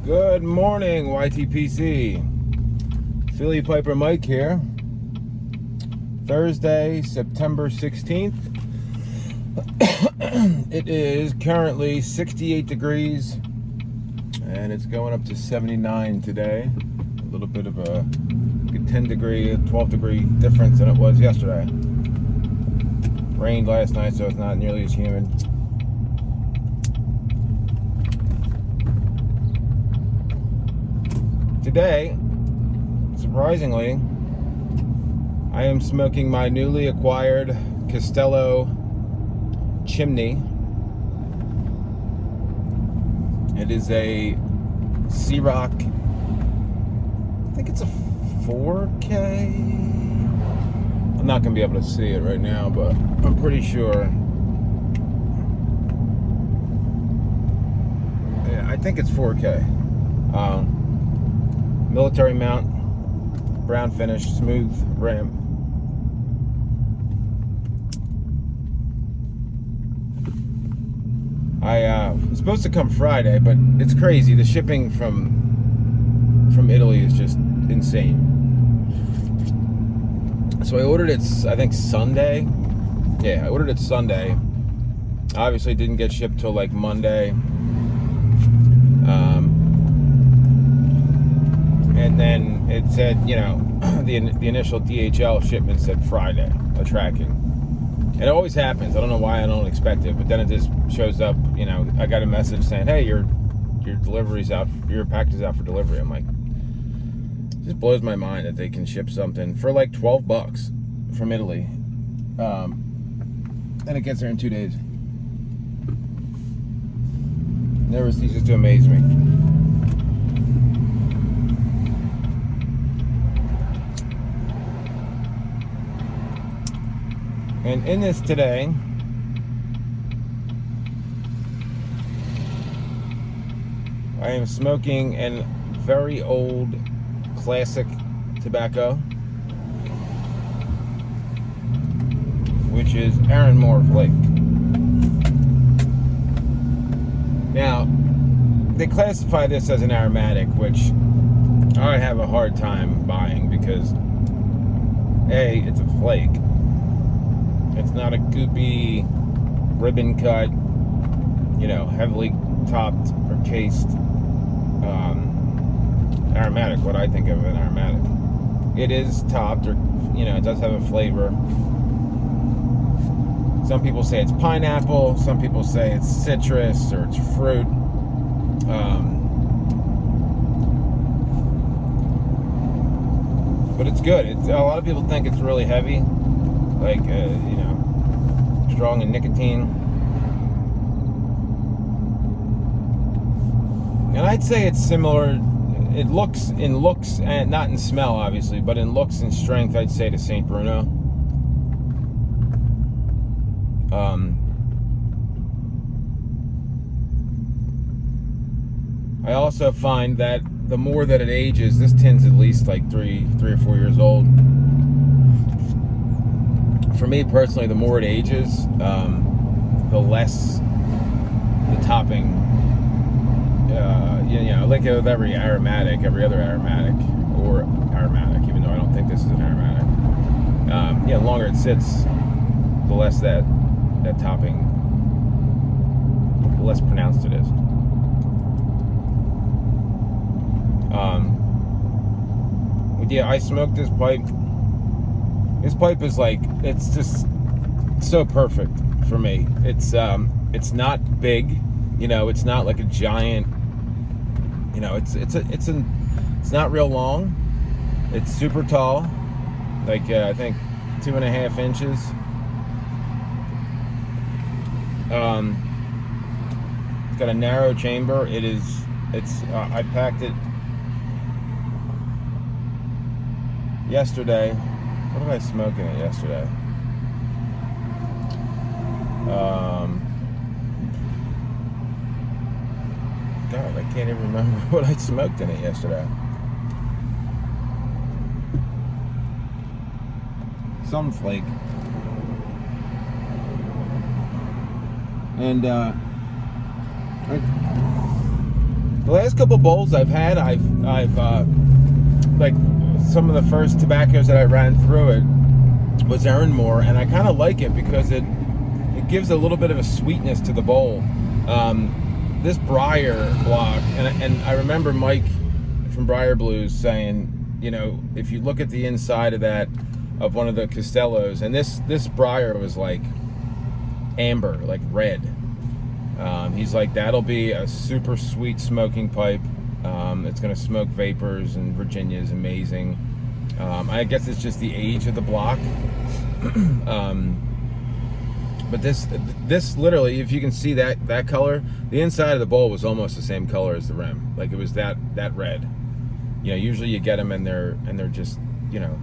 Good morning, YTPC. Philly Piper Mike here. Thursday, September 16th. It is currently 68 degrees and it's going up to 79 today. A little bit of a 10 degree, 12 degree difference than it was yesterday. Rained last night, so it's not nearly as humid. Today, surprisingly, I am smoking my newly acquired Castello Chimney. It is a C-Rock, I think it's a 4K. I'm not going to be able to see it right now, but I'm pretty sure. Yeah, I think it's 4K. Military mount, brown finish, smooth rim. I was supposed to come Friday, but it's crazy. The shipping from Italy is just insane. So I ordered it, I think Sunday. Yeah, I ordered it Sunday. Obviously didn't get shipped till like Monday. And then it said, you know, the initial DHL shipment said Friday, a tracking. It always happens. I don't know why I don't expect it, but then it just shows up. You know, I got a message saying, "Hey, your delivery's out. Your package is out for delivery." I'm like, it just blows my mind that they can ship something for like $12 from Italy, and it gets there in 2 days. Never ceases to amaze me. And in this today, I am smoking a very old classic tobacco, which is Erinmore Flake. Now, they classify this as an aromatic, which I have a hard time buying because A, it's a flake. It's not a goopy, ribbon cut, you know, heavily topped or cased aromatic, what I think of an aromatic. It is topped, or, you know, it does have a flavor. Some people say it's pineapple, some people say it's citrus or it's fruit. But it's good. A lot of people think it's really heavy, like, you know, strong in nicotine. And I'd say it's similar. It looks, and not in smell, obviously, but in looks and strength, I'd say to St. Bruno. I also find that the more that it ages, this tin's at least like three or 4 years old. For me personally, the more it ages, the less the topping. You know, like with every other aromatic, or aromatic, even though I don't think this is an aromatic. Yeah, the longer it sits, the less that topping, the less pronounced it is. Yeah, I smoked this pipe. This pipe is like, it's just so perfect for me. It's not big, you know, it's not like a giant, you know, it's not real long. It's super tall, like I think 2.5 inches. It's got a narrow chamber. I packed it yesterday. What did I smoke in it yesterday? God, I can't even remember what I smoked in it yesterday. Some Flake. And The last couple bowls I've had, I've like some of the first tobaccos that I ran through it was Erinmore, and I kind of like it because it gives a little bit of a sweetness to the bowl. This Briar block, and I remember Mike from Briar Blues saying, you know, if you look at the inside of one of the Castellos, and this Briar was like amber, like red. He's like, that'll be a super sweet smoking pipe. It's going to smoke vapors, and Virginia's amazing. I guess it's just the age of the block. But this literally, if you can see that color, the inside of the bowl was almost the same color as the rim. Like it was that red. You know, usually you get them and they're just, you know,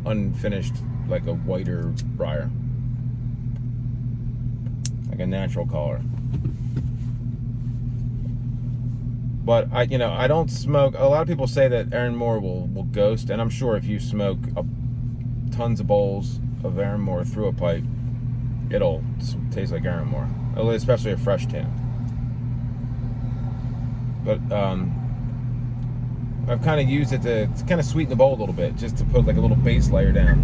unfinished, like a whiter briar, like a natural color. But I don't smoke. A lot of people say that Erinmore will ghost, and I'm sure if you smoke tons of bowls of Erinmore through a pipe, it'll taste like Erinmore, especially a fresh tin. But I've kind of used it to kind of sweeten the bowl a little bit, just to put like a little base layer down,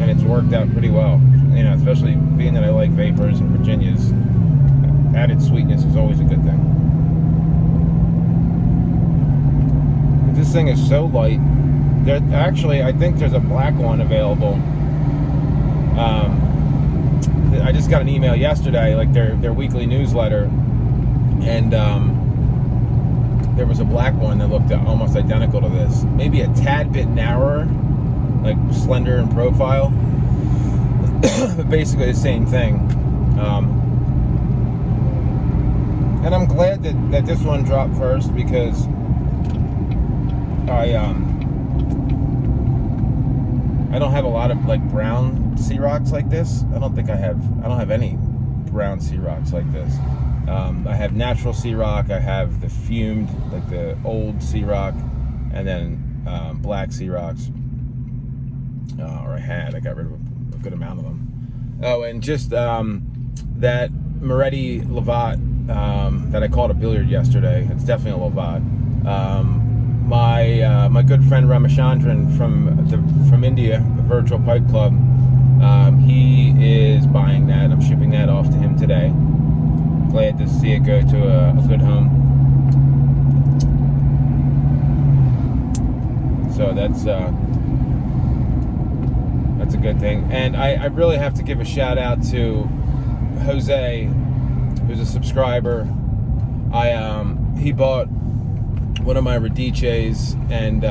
and it's worked out pretty well. You know, especially being that I like vapors and Virginias, added sweetness is always a good thing. But this thing is so light. Actually, I think there's a black one available. I just got an email yesterday, like their weekly newsletter, and there was a black one that looked almost identical to this. Maybe a tad bit narrower, like slender in profile, but basically the same thing. And I'm glad that this one dropped first, because I don't have a lot of like brown C-rocks like this. I don't have any brown C-rocks like this. I have natural C-rock. I have the fumed, like the old C-rock, and then black C-rocks. I got rid of a good amount of them. Oh, and just that Moretti Lavat that I called a billiard yesterday. It's definitely a Lavat. My good friend Ramachandran from India, the Virtual Pipe Club, he is buying that. I'm shipping that off to him today. Glad to see it go to a good home. So that's a good thing. And I really have to give a shout out to Jose, who's a subscriber. He bought one of my Radices, and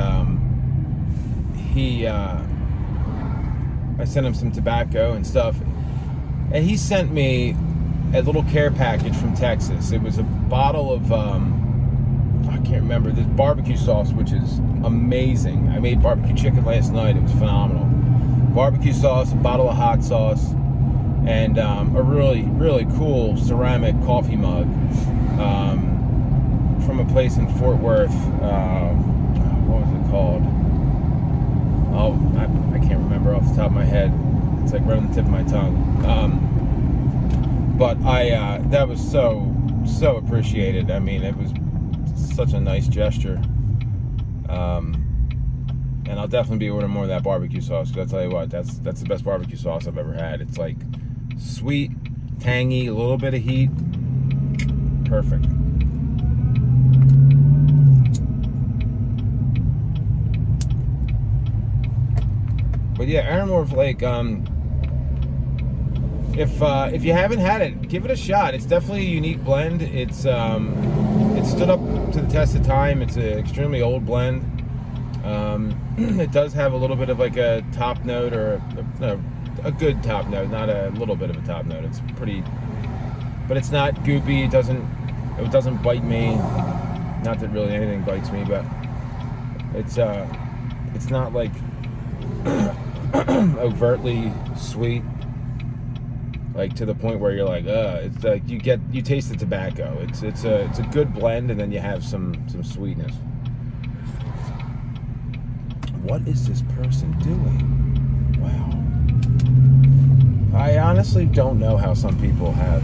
I sent him some tobacco and stuff, and he sent me a little care package from Texas. It was a bottle of I can't remember, this barbecue sauce, which is amazing. I made barbecue chicken last night. It was phenomenal. Barbecue sauce, a bottle of hot sauce, and a really, really cool ceramic coffee mug from a place in Fort Worth. What was it called? Oh, I can't remember off the top of my head. It's like right on the tip of my tongue. But that was so appreciated. I mean, it was such a nice gesture. And I'll definitely be ordering more of that barbecue sauce, because I'll tell you what, that's the best barbecue sauce I've ever had. It's like sweet, tangy, a little bit of heat. Perfect. But yeah, Erinmore Flake. If you haven't had it, give it a shot. It's definitely a unique blend. It stood up to the test of time. It's an extremely old blend. It does have a little bit of like a top note, or a good top note, not a little bit of a top note. It's pretty, but it's not goopy. It doesn't bite me. Not that really anything bites me, but it's not like overtly sweet, like to the point where you're like, it's like you taste the tobacco. It's a good blend, and then you have some sweetness. What is this person doing? Wow. I honestly don't know how some people have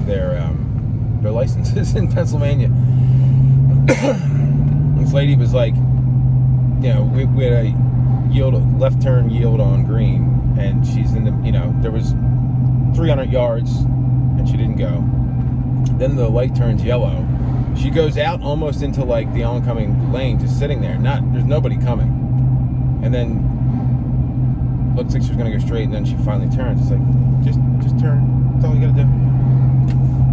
their their licenses in Pennsylvania. This lady was like, we had a left turn yield on green, and she's in the, there was 300 yards, and she didn't go. Then the light turns yellow. She goes out almost into like the oncoming lane, just sitting there. There's nobody coming. And then looks like she was gonna go straight, and then she finally turns. It's like, just turn. That's all you gotta do.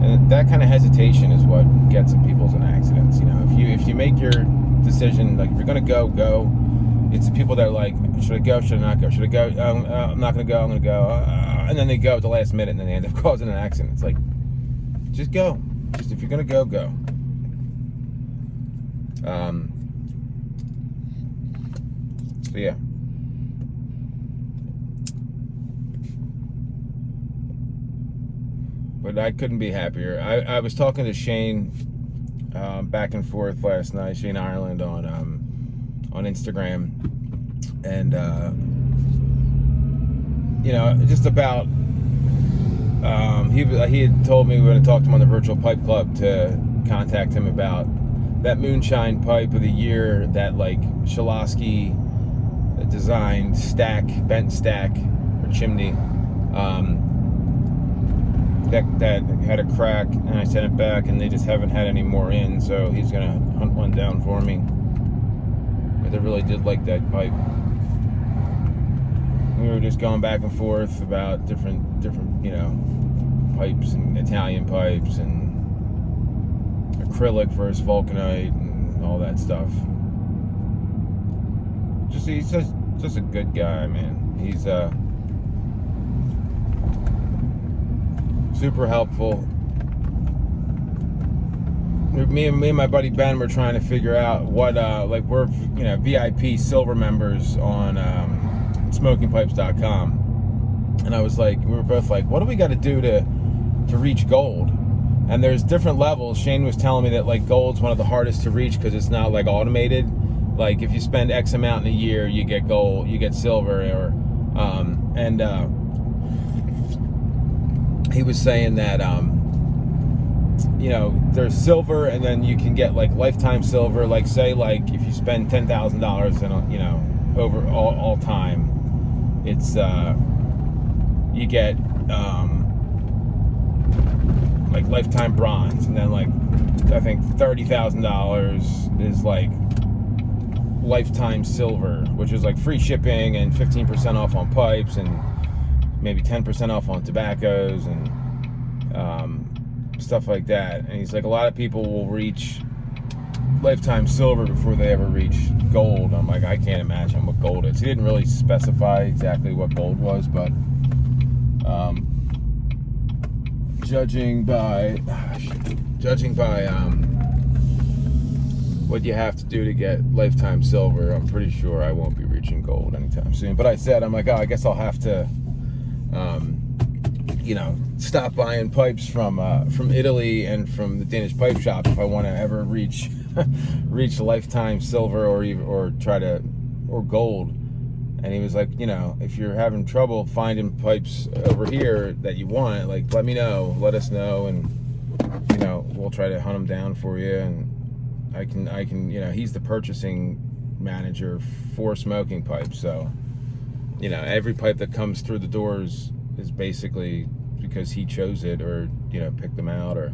And that kind of hesitation is what gets people's in accidents. If you make your decision, like if you're gonna go. It's the people that are like, should I go? Should I not go? Should I go? I'm not gonna go. I'm gonna go. And then they go at the last minute, and then they end up causing an accident. It's like, just go. Just if you're gonna go. So yeah. But I couldn't be happier. I was talking to Shane back and forth last night, Shane Ireland on Instagram, and just about he had told me we were going to talk to him on the Virtual Pipe Club to contact him about that moonshine pipe of the year, that like Shalosky designed bent stack or chimney that had a crack, and I sent it back, and they just haven't had any more in, so he's gonna hunt one down for me. But they really did like that pipe. We were just going back and forth about different pipes, and Italian pipes, and acrylic versus vulcanite, and all that stuff. He's just a good guy, man. He's super helpful. Me and my buddy Ben were trying to figure out what we're VIP silver members on smokingpipes.com, and I was like, we were both like, what do we got to do to reach gold? And there's different levels. Shane was telling me that like gold's one of the hardest to reach because it's not like automated. Like if you spend X amount in a year, you get gold, you get silver, or he was saying that there's silver, and then you can get like lifetime silver. Like say like if you spend $10,000 in over all time, it's you get like lifetime bronze, and then like I think $30,000 is like lifetime silver, which is like free shipping and 15% off on pipes and maybe 10% off on tobaccos and stuff like that. And he's like, a lot of people will reach lifetime silver before they ever reach gold. I'm like, I can't imagine what gold is. He didn't really specify exactly what gold was, but judging by what you have to do to get lifetime silver, I'm pretty sure I won't be reaching gold anytime soon. But I said, I'm like, I guess I'll have to stop buying pipes from Italy and from the Danish pipe shop if I want to ever reach lifetime silver or gold. And he was like, if you're having trouble finding pipes over here that you want, like let me know, let us know, and we'll try to hunt them down for you. And I can he's the purchasing manager for smoking pipes, so every pipe that comes through the doors is basically because he chose it or picked them out. Or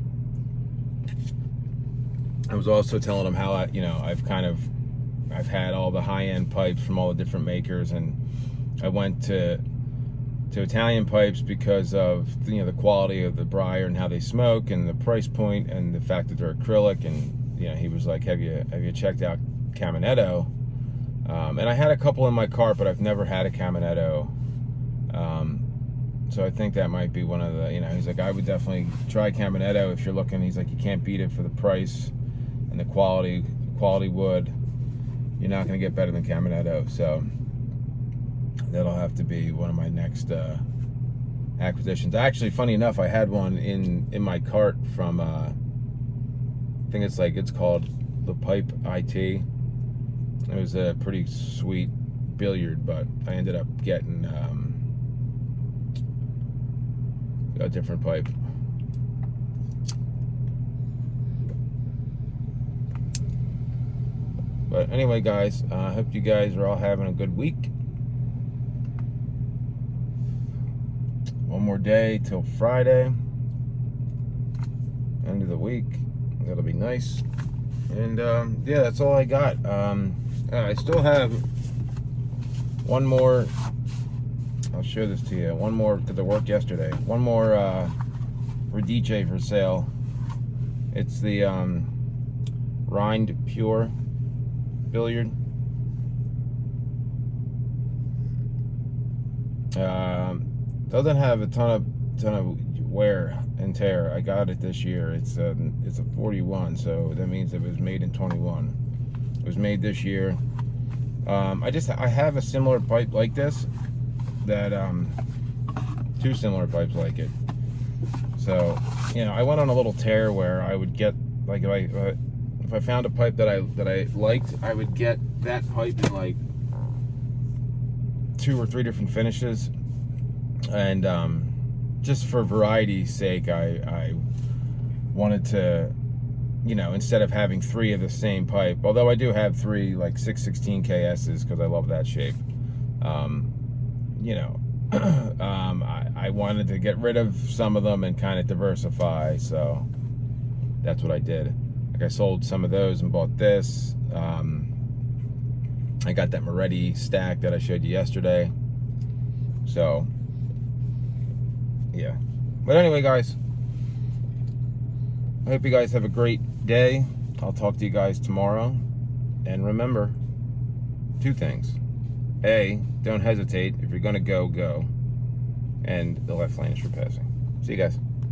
I was also telling him how I've had all the high-end pipes from all the different makers, and I went to Italian pipes because of the quality of the briar and how they smoke and the price point and the fact that they're acrylic. And he was like, have you checked out Caminetto? And I had a couple in my cart, but I've never had a Caminetto. So I think that might be one of the, he's like, I would definitely try Caminetto if you're looking. He's like, you can't beat it for the price and the quality wood. You're not going to get better than Caminetto. So that'll have to be one of my next acquisitions. Actually, funny enough, I had one in my cart from, I think it's called the Pipe IT. It was a pretty sweet billiard, but I ended up getting a different pipe. But anyway, guys, I hope you guys are all having a good week. One more day till Friday, end of the week. That'll be nice. And yeah, that's all I got. I still have one more. I'll show this to you. One more, because I worked yesterday. One more for DJ for sale. It's the Rind Pure billiard. Doesn't have a ton of wear and tear. I got it this year. It's a 41, so that means it was made in 21. It was made this year. I have a similar pipe like this. That two similar pipes like it. So I went on a little tear where I would get, like, if I found a pipe that I liked, I would get that pipe in like 2 or 3 different finishes. And just for variety's sake, I wanted to, instead of having 3 of the same pipe, although I do have 3 like 616 KS's because I love that shape. I wanted to get rid of some of them and kind of diversify, so that's what I did. Like, I sold some of those and bought this. I got that Moretti stack that I showed you yesterday. So yeah, but anyway, guys, I hope you guys have a great day. I'll talk to you guys tomorrow, and remember 2 things. A, don't hesitate. If you're gonna go, and the left lane is for passing. See you guys.